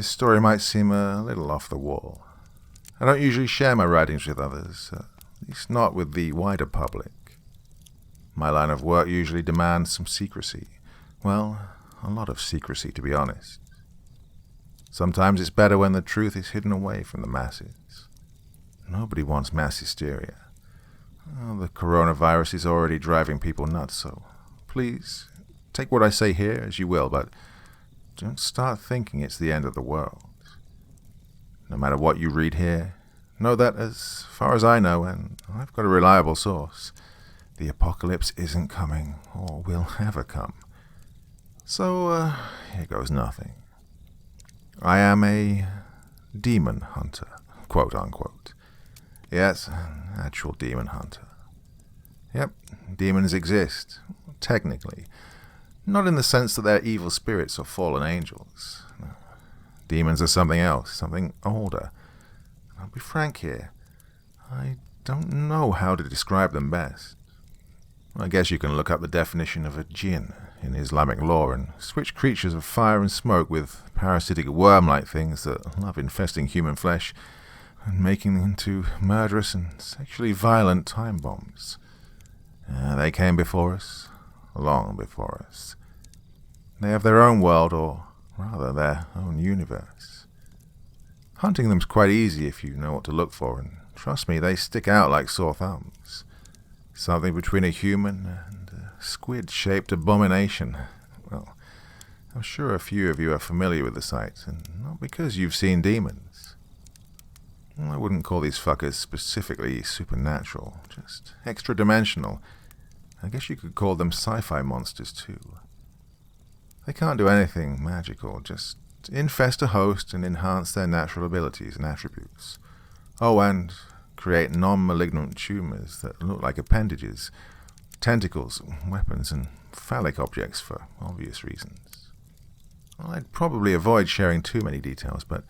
this story might seem a little off the wall. I don't usually share my writings with others, at least not with the wider public. My line of work usually demands some secrecy. Well, a lot of secrecy, to be honest. Sometimes it's better when the truth is hidden away from the masses. Nobody wants mass hysteria. Oh, the coronavirus is already driving people nuts, so please, take what I say here as you will, but don't start thinking it's the end of the world. No matter what you read here, know that as far as I know, and I've got a reliable source, the apocalypse isn't coming, or will ever come. So, here goes nothing. I am a demon hunter, quote unquote. Yes, an actual demon hunter. Yep, demons exist, technically. Not in the sense that they're evil spirits or fallen angels. No. Demons are something else, something older. I'll be frank here. I don't know how to describe them best. I guess you can look up the definition of a jinn in Islamic law and switch creatures of fire and smoke with parasitic worm-like things that love infesting human flesh and making them into murderous and sexually violent time bombs. They came before us, long before us. They have their own world, or rather their own universe. Hunting them's quite easy if you know what to look for, and trust me, they stick out like sore thumbs. Something between a human and a squid-shaped abomination. Well, I'm sure a few of you are familiar with the sight, and not because you've seen demons. I wouldn't call these fuckers specifically supernatural, just extra-dimensional. I guess you could call them sci-fi monsters too. They can't do anything magical, just infest a host and enhance their natural abilities and attributes. Oh, and create non-malignant tumors that look like appendages, tentacles, weapons, and phallic objects for obvious reasons. Well, I'd probably avoid sharing too many details, but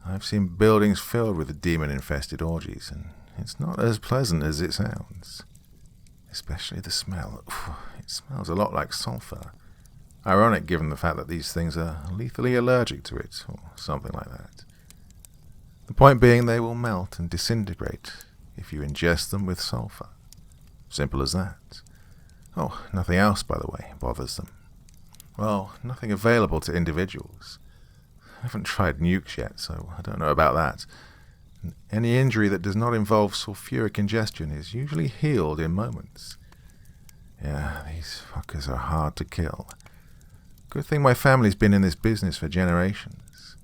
I've seen buildings filled with demon-infested orgies, and it's not as pleasant as it sounds. Especially the smell. It smells a lot like sulfur. Ironic given the fact that these things are lethally allergic to it, or something like that. The point being, they will melt and disintegrate if you ingest them with sulfur. Simple as that. Oh, nothing else, by the way, bothers them. Well, nothing available to individuals. I haven't tried nukes yet, so I don't know about that. Any injury that does not involve sulfuric ingestion is usually healed in moments. Yeah, these fuckers are hard to kill. Good thing my family's been in this business for generations.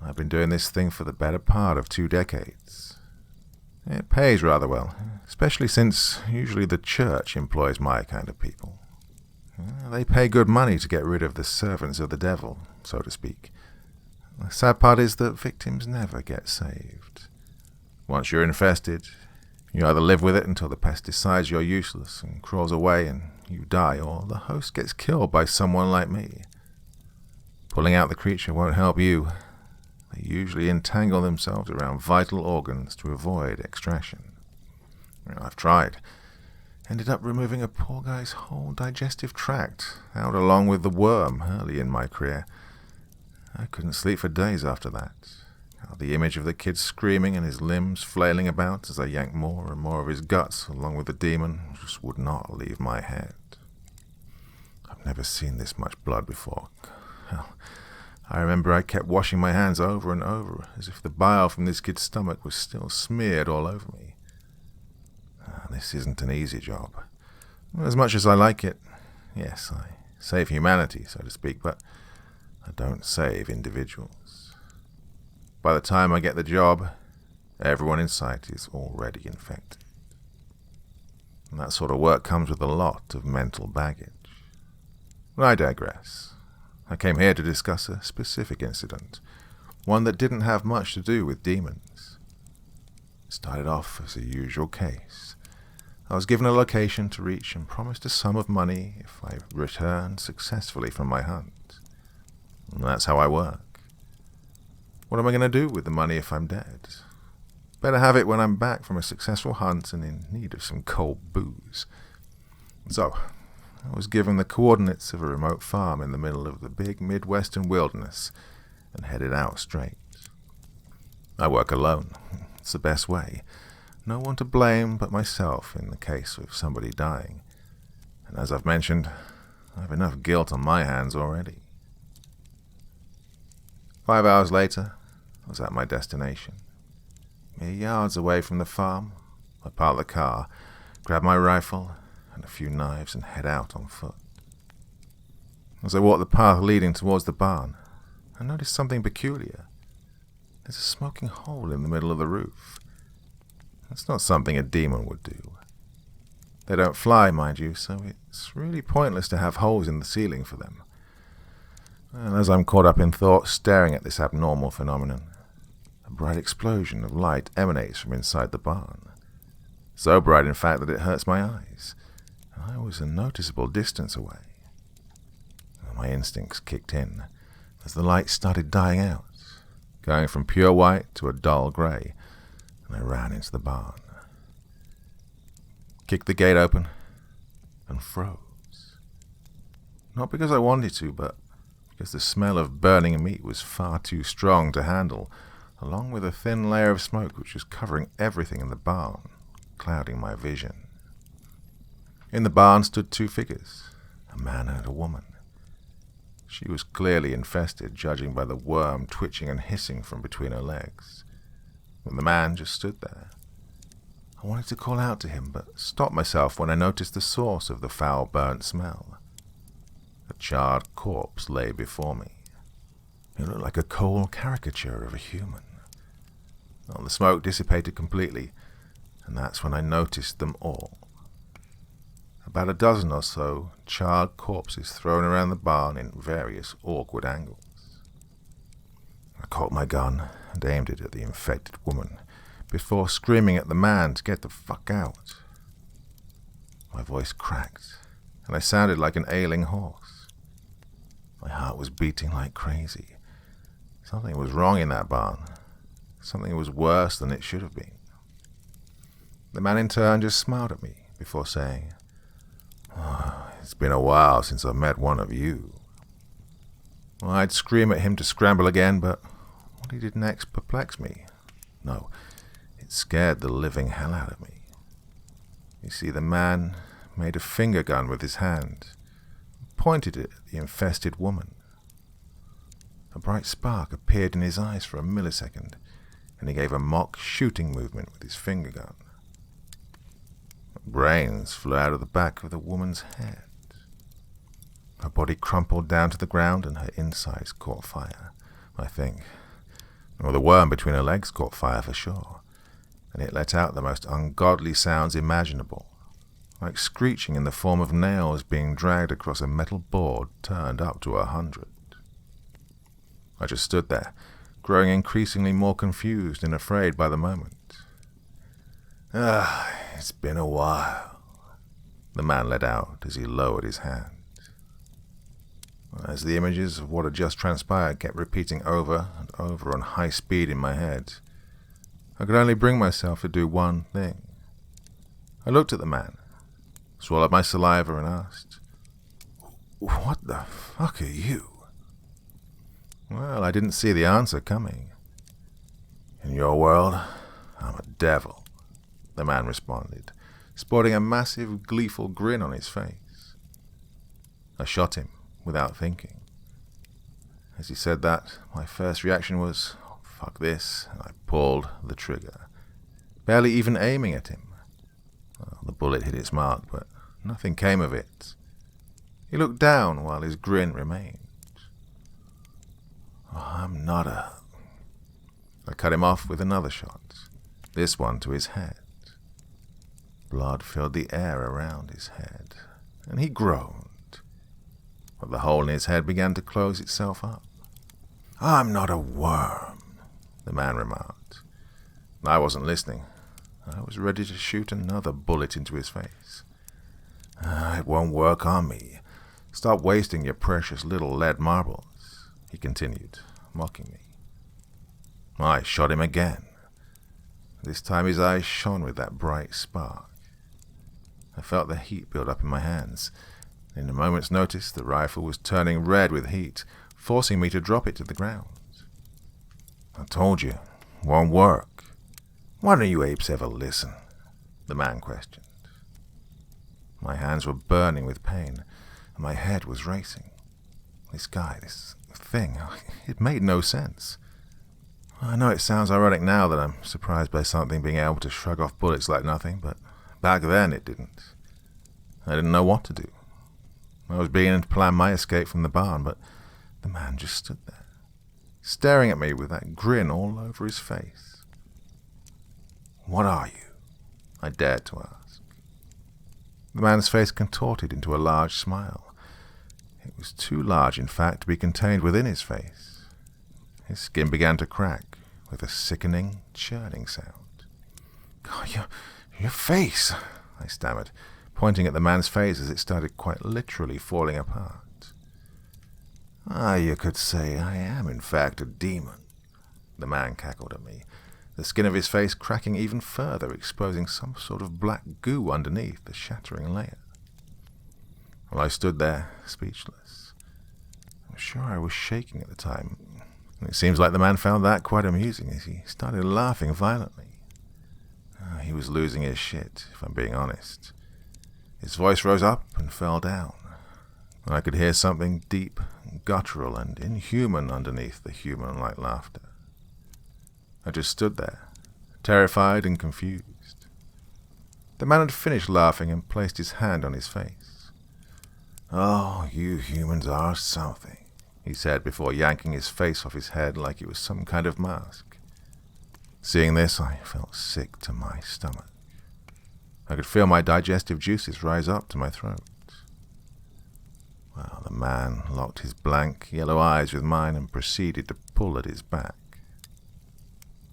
I've been doing this thing for the better part of 2 decades. It pays rather well, especially since usually the church employs my kind of people. They pay good money to get rid of the servants of the devil, so to speak. The sad part is that victims never get saved. Once you're infested, you either live with it until the pest decides you're useless and crawls away and you die, or the host gets killed by someone like me. Pulling out the creature won't help you. They usually entangle themselves around vital organs to avoid extraction. I've tried. Ended up removing a poor guy's whole digestive tract, out along with the worm early in my career. I couldn't sleep for days after that. The image of the kid screaming and his limbs flailing about as I yanked more and more of his guts along with the demon just would not leave my head. I've never seen this much blood before. Hell, I remember I kept washing my hands over and over as if the bile from this kid's stomach was still smeared all over me. This isn't an easy job. As much as I like it, yes, I save humanity, so to speak, but I don't save individuals. By the time I get the job, everyone in sight is already infected. And that sort of work comes with a lot of mental baggage. But I digress. I came here to discuss a specific incident, one that didn't have much to do with demons. It started off as a usual case. I was given a location to reach and promised a sum of money if I returned successfully from my hunt. And that's how I work. What am I going to do with the money if I'm dead? Better have it when I'm back from a successful hunt and in need of some cold booze. So, I was given the coordinates of a remote farm in the middle of the big Midwestern wilderness, and headed out straight. I work alone. It's the best way. No one to blame but myself in the case of somebody dying. And as I've mentioned, I have enough guilt on my hands already. 5 hours later, I was at my destination. Mere yards away from the farm, I park the car, grab my rifle and a few knives and head out on foot. As I walk the path leading towards the barn, I notice something peculiar. There's a smoking hole in the middle of the roof. That's not something a demon would do. They don't fly, mind you, so it's really pointless to have holes in the ceiling for them. And as I'm caught up in thought, staring at this abnormal phenomenon, a bright explosion of light emanates from inside the barn. So bright, in fact, that it hurts my eyes, and I was a noticeable distance away. My instincts kicked in as the light started dying out, going from pure white to a dull grey, and I ran into the barn. Kicked the gate open and froze. Not because I wanted to, but because the smell of burning meat was far too strong to handle, along with a thin layer of smoke which was covering everything in the barn, clouding my vision. In the barn stood 2 figures, a man and a woman. She was clearly infested, judging by the worm twitching and hissing from between her legs. But the man just stood there. I wanted to call out to him, but stopped myself when I noticed the source of the foul burnt smell. A charred corpse lay before me. It looked like a coal caricature of a human. Well, the smoke dissipated completely, and that's when I noticed them all. About a dozen or so charred corpses thrown around the barn in various awkward angles. I caught my gun and aimed it at the infected woman before screaming at the man to get the fuck out. My voice cracked, and I sounded like an ailing horse. My heart was beating like crazy. Something was wrong in that barn. Something was worse than it should have been. The man in turn just smiled at me before saying, "Oh, it's been a while since I've met one of you." Well, I'd scream at him to scramble again, but what he did next perplexed me. No, it scared the living hell out of me. You see, the man made a finger gun with his hand, pointed it at the infested woman. A bright spark appeared in his eyes for a millisecond, and he gave a mock shooting movement with his finger gun. Brains flew out of the back of the woman's head. Her body crumpled down to the ground and her insides caught fire, I think. Or the worm between her legs caught fire for sure, and it let out the most ungodly sounds imaginable, like screeching in the form of nails being dragged across a metal board turned up to 100. I just stood there, growing increasingly more confused and afraid by the moment. It's been a while," the man let out as he lowered his hand. As the images of what had just transpired kept repeating over and over on high speed in my head, I could only bring myself to do one thing. I looked at the man, swallowed my saliva and asked, "What the fuck are you?" Well, I didn't see the answer coming. "In your world, I'm a devil," the man responded, sporting a massive, gleeful grin on his face. I shot him without thinking. As he said that, my first reaction was, "Oh, fuck this," and I pulled the trigger, barely even aiming at him. Well, the bullet hit its mark, but nothing came of it. He looked down while his grin remained. "Oh, I'm not a..." I cut him off with another shot, this one to his head. Blood filled the air around his head, and he groaned. But the hole in his head began to close itself up. "I'm not a worm," the man remarked. I wasn't listening. I was ready to shoot another bullet into his face. "It won't work on me. Stop wasting your precious little lead marbles," he continued, mocking me. I shot him again. This time his eyes shone with that bright spark. I felt the heat build up in my hands. In a moment's notice, the rifle was turning red with heat, forcing me to drop it to the ground. I told you, won't work. Why don't you apes ever listen? The man questioned. My hands were burning with pain, and my head was racing. This guy, this thing, it made no sense. I know it sounds ironic now that I'm surprised by something being able to shrug off bullets like nothing, but back then it didn't. I didn't know what to do. I was beginning to plan my escape from the barn, but the man just stood there, staring at me with that grin all over his face. What are you? I dared to ask. The man's face contorted into a large smile. It was too large, in fact, to be contained within his face. His skin began to crack with a sickening, churning sound. God, your face, I stammered, pointing at the man's face as it started quite literally falling apart. You could say I am in fact a demon, the man cackled at me, the skin of his face cracking even further, exposing some sort of black goo underneath the shattering layer. Well, I stood there, speechless. I'm sure I was shaking at the time. It seems like the man found that quite amusing as he started laughing violently. He was losing his shit, if I'm being honest. His voice rose up and fell down. I could hear something deep, guttural, and inhuman underneath the human-like laughter. I just stood there, terrified and confused. The man had finished laughing and placed his hand on his face. "Oh, you humans are something," he said before yanking his face off his head like it was some kind of mask. Seeing this, I felt sick to my stomach. I could feel my digestive juices rise up to my throat. Well, the man locked his blank, yellow eyes with mine and proceeded to pull at his back.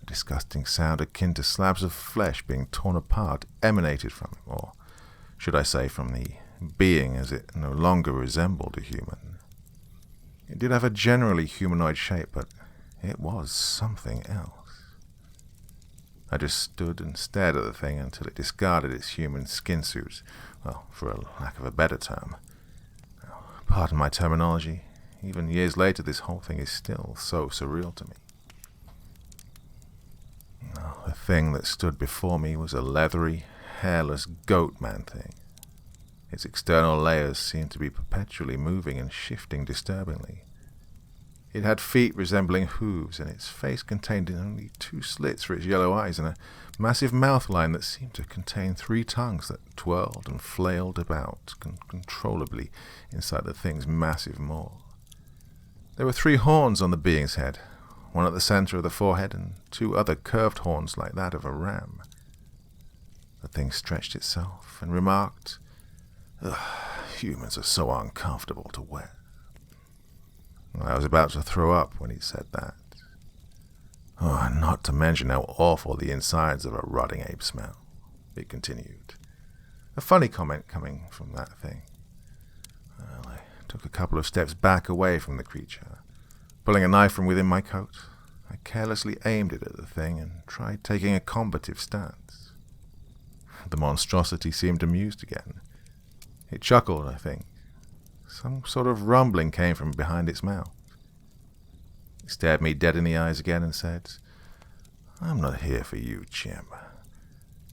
A disgusting sound akin to slabs of flesh being torn apart emanated from him, or should I say from the being, as it no longer resembled a human. It did have a generally humanoid shape, but it was something else. I just stood and stared at the thing until it discarded its human skin suit, well, for a lack of a better term. Now, pardon my terminology, even years later this whole thing is still so surreal to me. Now, the thing that stood before me was a leathery, hairless goat-man thing. Its external layers seemed to be perpetually moving and shifting disturbingly. It had feet resembling hooves, and its face contained only 2 slits for its yellow eyes and a massive mouth line that seemed to contain 3 tongues that twirled and flailed about uncontrollably inside the thing's massive maw. There were 3 horns on the being's head, one at the center of the forehead and 2 other curved horns like that of a ram. The thing stretched itself and remarked, "Humans are so uncomfortable to wear." I was about to throw up when he said that. And not to mention how awful the insides of a rotting ape smell, it continued. A funny comment coming from that thing. Well, I took a couple of steps back away from the creature. Pulling a knife from within my coat, I carelessly aimed it at the thing and tried taking a combative stance. The monstrosity seemed amused again. It chuckled, I think. Some sort of rumbling came from behind its mouth. It stared me dead in the eyes again and said, "I'm not here for you, chimp.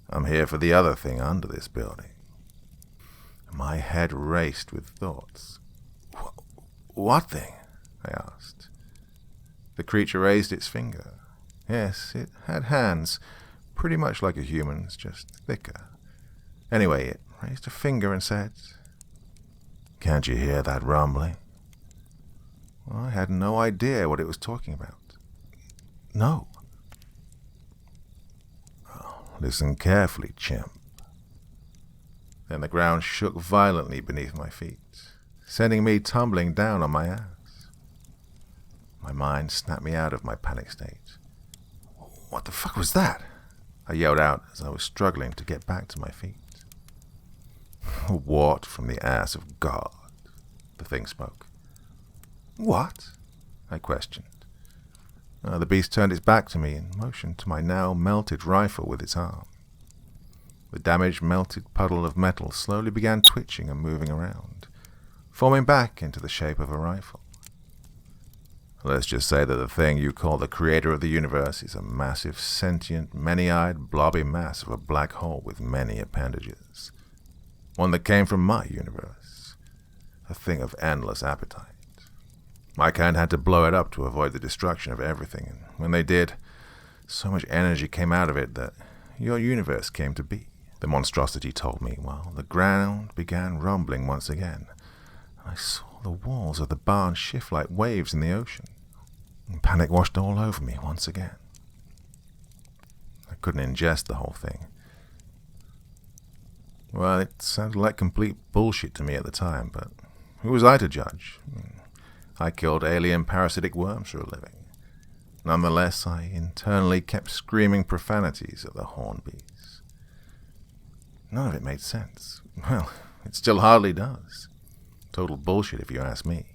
I'm here for the other thing under this building." My head raced with thoughts. What thing? I asked. The creature raised its finger. Yes, it had hands, pretty much like a human's, just thicker. Anyway, it raised a finger and said, "Can't you hear that rumbling?" Well, I had no idea what it was talking about. No. Well, listen carefully, chimp. Then the ground shook violently beneath my feet, sending me tumbling down on my ass. My mind snapped me out of my panic state. "What the fuck was that?" I yelled out as I was struggling to get back to my feet. "A wart from the ass of God," the thing spoke. "What?" I questioned. The beast turned its back to me and motioned to my now melted rifle with its arm. The damaged, melted puddle of metal slowly began twitching and moving around, forming back into the shape of a rifle. Let's just say that the thing you call the creator of the universe is a massive, sentient, many-eyed, blobby mass of a black hole with many appendages. One that came from my universe. A thing of endless appetite. My kind had to blow it up to avoid the destruction of everything, and when they did, so much energy came out of it that your universe came to be. The monstrosity told me while the ground began rumbling once again. I saw the walls of the barn shift like waves in the ocean, and panic washed all over me once again. I couldn't ingest the whole thing. Well, it sounded like complete bullshit to me at the time, but who was I to judge? I killed alien parasitic worms for a living. Nonetheless, I internally kept screaming profanities at the hornbees. None of it made sense. Well, it still hardly does. Total bullshit if you ask me.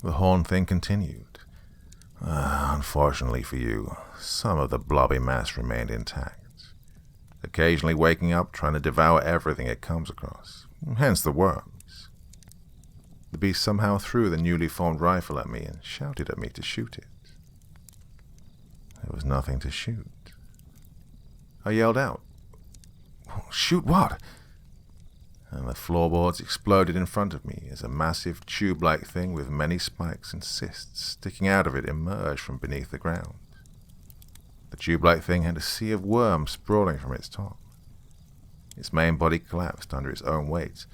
The horn thing continued. Unfortunately for you, some of the blobby mass remained intact, occasionally waking up trying to devour everything it comes across, hence the worms. The beast somehow threw the newly formed rifle at me and shouted at me to shoot it. There was nothing to shoot. I yelled out, "Shoot what?" And the floorboards exploded in front of me as a massive tube-like thing with many spikes and cysts sticking out of it emerged from beneath the ground. The tube-like thing had a sea of worms sprawling from its top. Its main body collapsed under its own weight,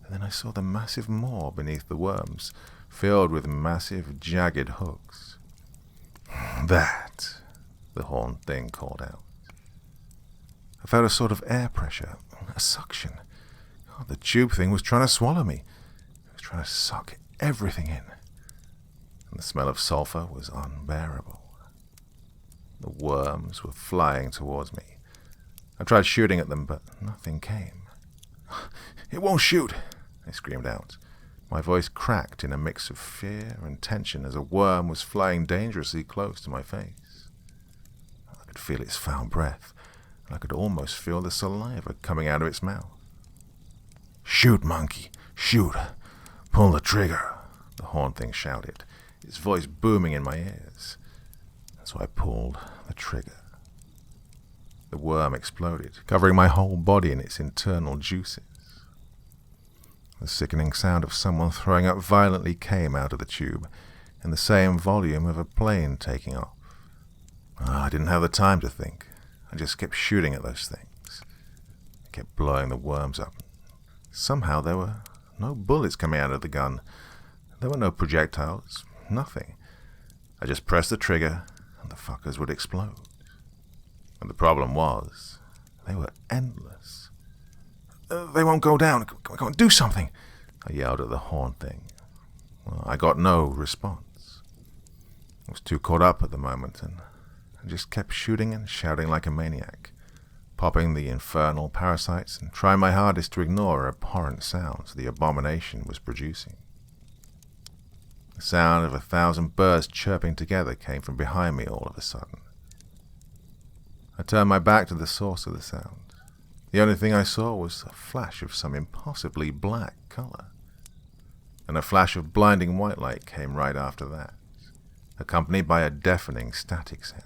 and then I saw the massive maw beneath the worms, filled with massive, jagged hooks. "That," the horned thing called out. I felt a sort of air pressure, a suction. God, the tube thing was trying to swallow me. It was trying to suck everything in. And the smell of sulfur was unbearable. The worms were flying towards me. I tried shooting at them, but nothing came. "It won't shoot," I screamed out. My voice cracked in a mix of fear and tension as a worm was flying dangerously close to my face. I could feel its foul breath, and I could almost feel the saliva coming out of its mouth. "Shoot, monkey, shoot. Pull the trigger," the horned thing shouted, its voice booming in my ears. So I pulled the trigger. The worm exploded, covering my whole body in its internal juices. The sickening sound of someone throwing up violently came out of the tube, in the same volume of a plane taking off. I didn't have the time to think. I just kept shooting at those things. I kept blowing the worms up. Somehow there were no bullets coming out of the gun. There were no projectiles, nothing. I just pressed the trigger, and the fuckers would explode. And the problem was, they were endless. "They won't go down. Come on, do something," I yelled at the horn thing. Well, I got no response. I was too caught up at the moment, and I just kept shooting and shouting like a maniac, popping the infernal parasites and trying my hardest to ignore abhorrent sounds the abomination was producing. The sound of 1,000 birds chirping together came from behind me all of a sudden. I turned my back to the source of the sound. The only thing I saw was a flash of some impossibly black color. And a flash of blinding white light came right after that, accompanied by a deafening static sound.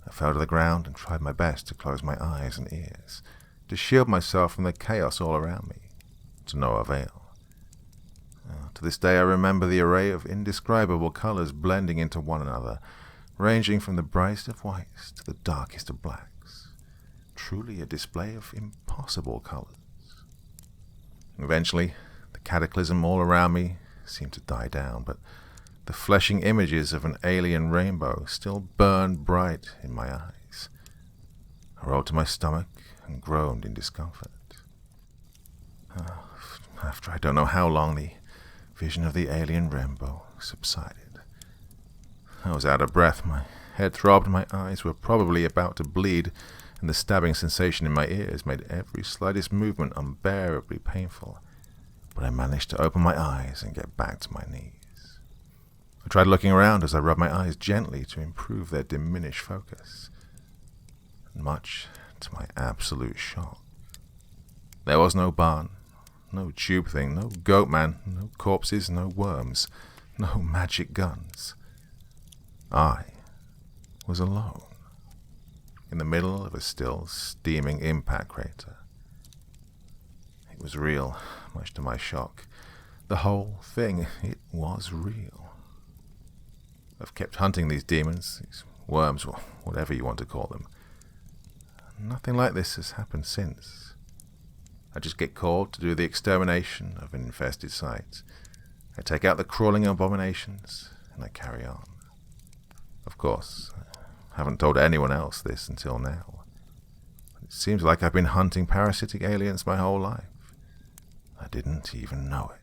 I fell to the ground and tried my best to close my eyes and ears, to shield myself from the chaos all around me, to no avail. To this day I remember the array of indescribable colors blending into one another, ranging from the brightest of whites to the darkest of blacks. Truly a display of impossible colors. Eventually, the cataclysm all around me seemed to die down, but the fleshing images of an alien rainbow still burned bright in my eyes. I rolled to my stomach and groaned in discomfort. After I don't know how long, the vision of the alien rainbow subsided. I was out of breath, my head throbbed, my eyes were probably about to bleed, and the stabbing sensation in my ears made every slightest movement unbearably painful. But I managed to open my eyes and get back to my knees. I tried looking around as I rubbed my eyes gently to improve their diminished focus. Much to my absolute shock, there was no barn, no tube thing, no goat man, no corpses, no worms, no magic guns. I was alone, in the middle of a still steaming impact crater. It was real, much to my shock. The whole thing, it was real. I've kept hunting these demons, these worms, or whatever you want to call them. Nothing like this has happened since. I just get called to do the extermination of an infested site. I take out the crawling abominations, and I carry on. Of course, I haven't told anyone else this until now. It seems like I've been hunting parasitic aliens my whole life. I didn't even know it.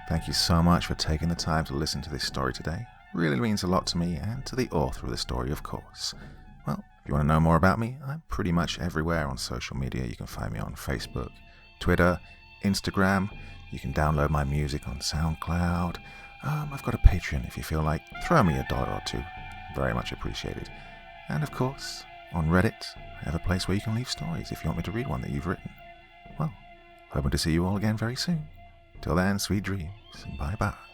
Thank you so much for taking the time to listen to this story today. It really means a lot to me and to the author of the story, of course. Well, if you want to know more about me, I'm pretty much everywhere on social media. You can find me on Facebook, Twitter, Instagram. You can download my music on SoundCloud. I've got a Patreon if you feel like. Throw me $1 or $2. Very much appreciated. And of course, on Reddit, I have a place where you can leave stories if you want me to read one that you've written. Well, hoping to see you all again very soon. Till then, sweet dreams, and bye-bye.